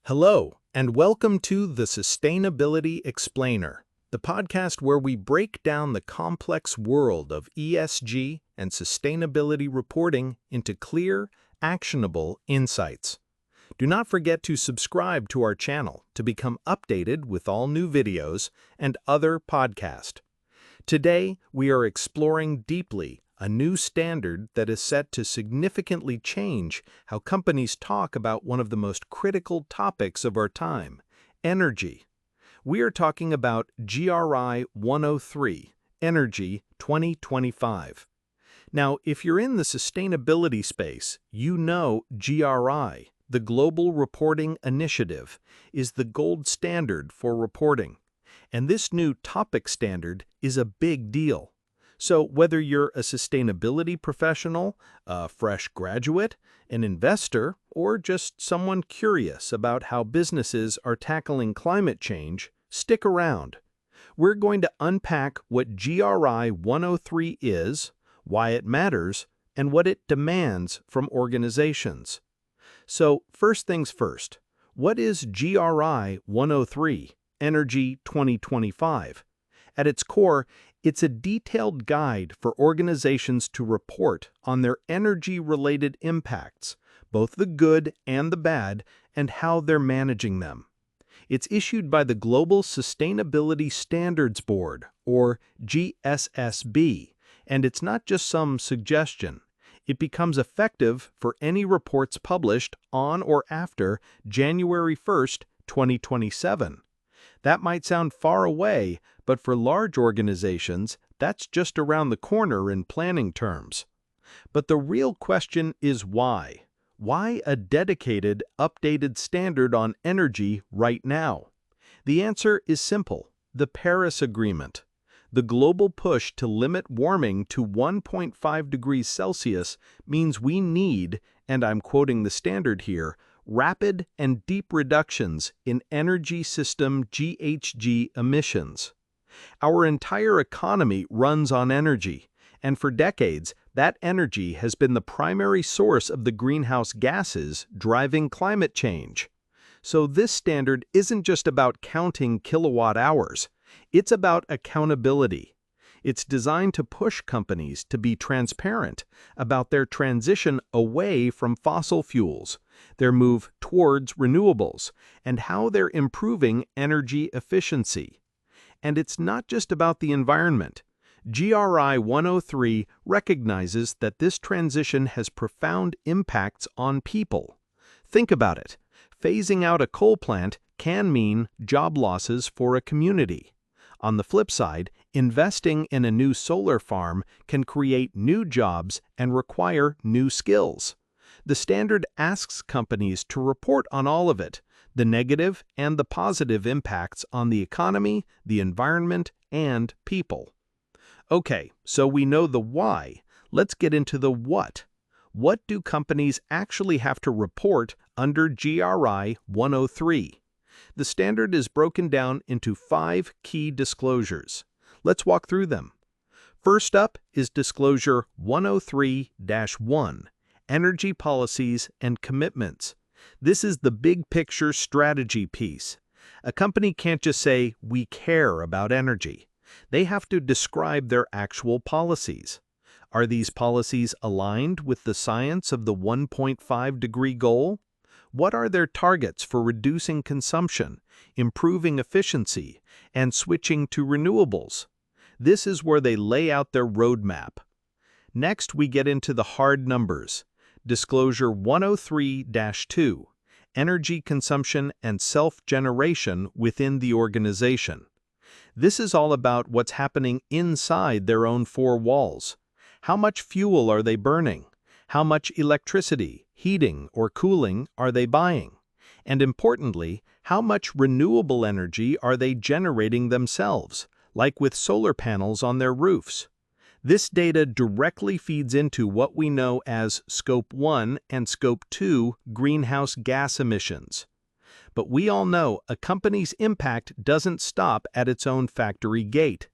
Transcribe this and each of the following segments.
Hello, and welcome to the Sustainability Explainer, the podcast where we break down the complex world of ESG and sustainability reporting into clear, actionable insights. Do not forget to subscribe to our channel to become updated with all new videos and other podcasts. Today, we are exploring deeply a new standard that is set to significantly change how companies talk about one of the most critical topics of our time, energy. We are talking about GRI 103, Energy 2025. Now, if you're in the sustainability space, you know GRI, the Global Reporting Initiative, is the gold standard for reporting. And this new topic standard is a big deal. So whether you're a sustainability professional, a fresh graduate, an investor, or just someone curious about how businesses are tackling climate change, stick around. We're going to unpack what GRI 103 is, why it matters, and what it demands from organizations. So first things first, what is GRI 103, Energy 2025? At its core, it's a detailed guide for organizations to report on their energy-related impacts, both the good and the bad, and how they're managing them. It's issued by the Global Sustainability Standards Board, or GSSB, and it's not just some suggestion. It becomes effective for any reports published on or after January 1st, 2027. That might sound far away, but for large organizations, that's just around the corner in planning terms. But the real question is why? Why a dedicated, updated standard on energy right now? The answer is simple: the Paris Agreement. The global push to limit warming to 1.5 degrees Celsius means we need, and I'm quoting the standard here, rapid and deep reductions in energy system GHG emissions. Our entire economy runs on energy, and for decades, that energy has been the primary source of the greenhouse gases driving climate change. So this standard isn't just about counting kilowatt hours, it's about accountability. It's designed to push companies to be transparent about their transition away from fossil fuels, their move towards renewables, and how they're improving energy efficiency. And it's not just about the environment. GRI 103 recognizes that this transition has profound impacts on people. Think about it. Phasing out a coal plant can mean job losses for a community. On the flip side, investing in a new solar farm can create new jobs and require new skills. The standard asks companies to report on all of it, the negative and the positive impacts on the economy, the environment, and people. Okay, so we know the why. Let's get into the what. What do companies actually have to report under GRI 103? The standard is broken down into 5 key disclosures. Let's walk through them. First up is Disclosure 103-1, Energy Policies and Commitments. This is the big picture strategy piece. A company can't just say, "We care about energy." They have to describe their actual policies. Are these policies aligned with the science of the 1.5 degree goal? What are their targets for reducing consumption, improving efficiency, and switching to renewables? This is where they lay out their roadmap. Next, we get into the hard numbers. Disclosure 103-2, Energy Consumption and Self-Generation within the organization. This is all about what's happening inside their own 4 walls. How much fuel are they burning? How much electricity, heating, or cooling are they buying? And importantly, how much renewable energy are they generating themselves, like with solar panels on their roofs? This data directly feeds into what we know as Scope 1 and Scope 2 greenhouse gas emissions. But we all know a company's impact doesn't stop at its own factory gate.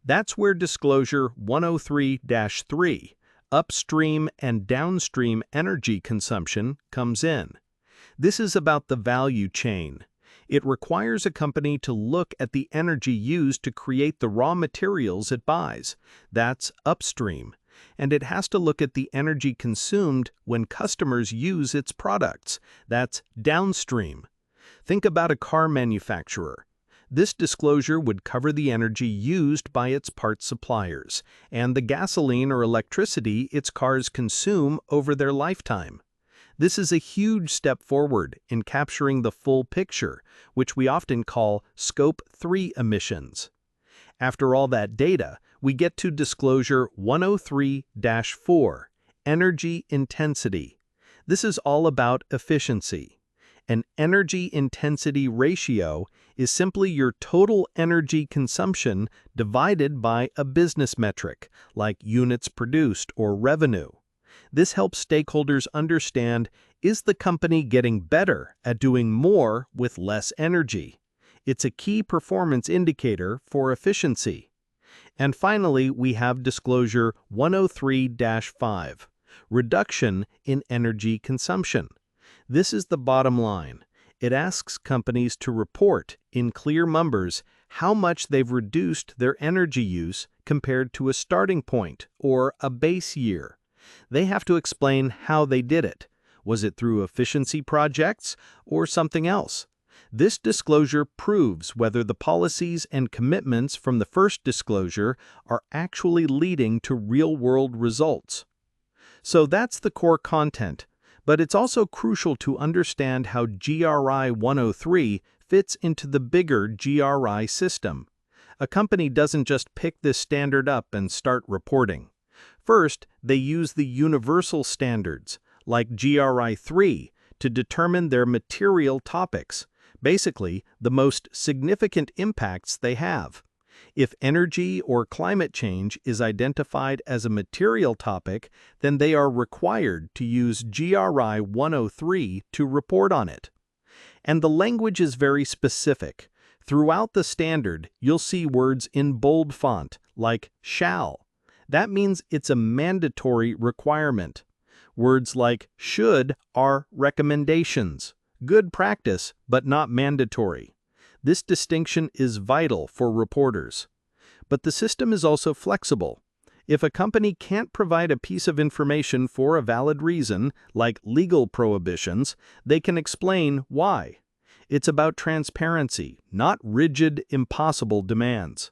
That's where Disclosure 103-3, Upstream and Downstream energy consumption, comes in. This is about the value chain. It requires a company to look at the energy used to create the raw materials it buys. That's upstream. And it has to look at the energy consumed when customers use its products. That's downstream. Think about a car manufacturer. This disclosure would cover the energy used by its parts suppliers and the gasoline or electricity its cars consume over their lifetime. This is a huge step forward in capturing the full picture, which we often call Scope 3 emissions. After all that data, we get to Disclosure 103-4, Energy Intensity. This is all about efficiency. An energy intensity ratio is simply your total energy consumption divided by a business metric, like units produced or revenue. This helps stakeholders understand, is the company getting better at doing more with less energy? It's a key performance indicator for efficiency. And finally, we have Disclosure 103-5, Reduction in Energy Consumption. This is the bottom line. It asks companies to report in clear numbers how much they've reduced their energy use compared to a starting point or a base year. They have to explain how they did it. Was it through efficiency projects or something else? This disclosure proves whether the policies and commitments from the first disclosure are actually leading to real-world results. So that's the core content, but it's also crucial to understand how GRI 103 fits into the bigger GRI system. A company doesn't just pick this standard up and start reporting. First, they use the universal standards, like GRI 3, to determine their material topics, basically the most significant impacts they have. If energy or climate change is identified as a material topic, then they are required to use GRI 103 to report on it. And the language is very specific. Throughout the standard, you'll see words in bold font, like shall. That means it's a mandatory requirement. Words like should are recommendations, good practice, but not mandatory. This distinction is vital for reporters. But the system is also flexible. If a company can't provide a piece of information for a valid reason, like legal prohibitions, they can explain why. It's about transparency, not rigid, impossible demands.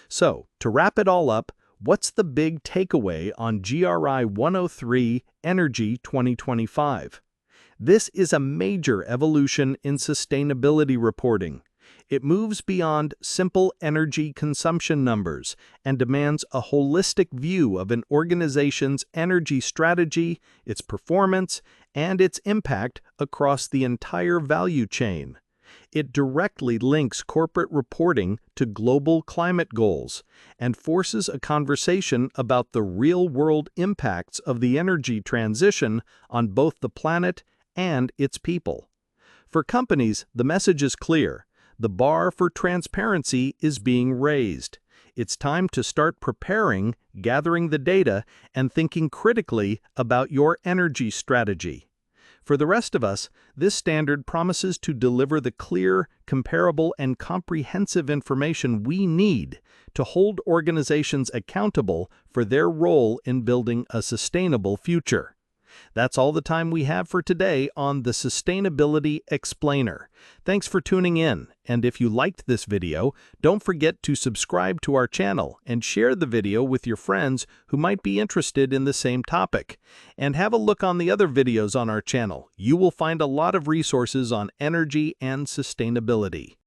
So, to wrap it all up, what's the big takeaway on GRI 103 Energy 2025? This is a major evolution in sustainability reporting. It moves beyond simple energy consumption numbers and demands a holistic view of an organization's energy strategy, its performance, and its impact across the entire value chain. It directly links corporate reporting to global climate goals and forces a conversation about the real-world impacts of the energy transition on both the planet and its people. For companies, the message is clear. The bar for transparency is being raised. It's time to start preparing, gathering the data, and thinking critically about your energy strategy. For the rest of us, this standard promises to deliver the clear, comparable, and comprehensive information we need to hold organizations accountable for their role in building a sustainable future. That's all the time we have for today on the Sustainability Explainer. Thanks for tuning in, and if you liked this video, don't forget to subscribe to our channel and share the video with your friends who might be interested in the same topic. And have a look on the other videos on our channel. You will find a lot of resources on energy and sustainability.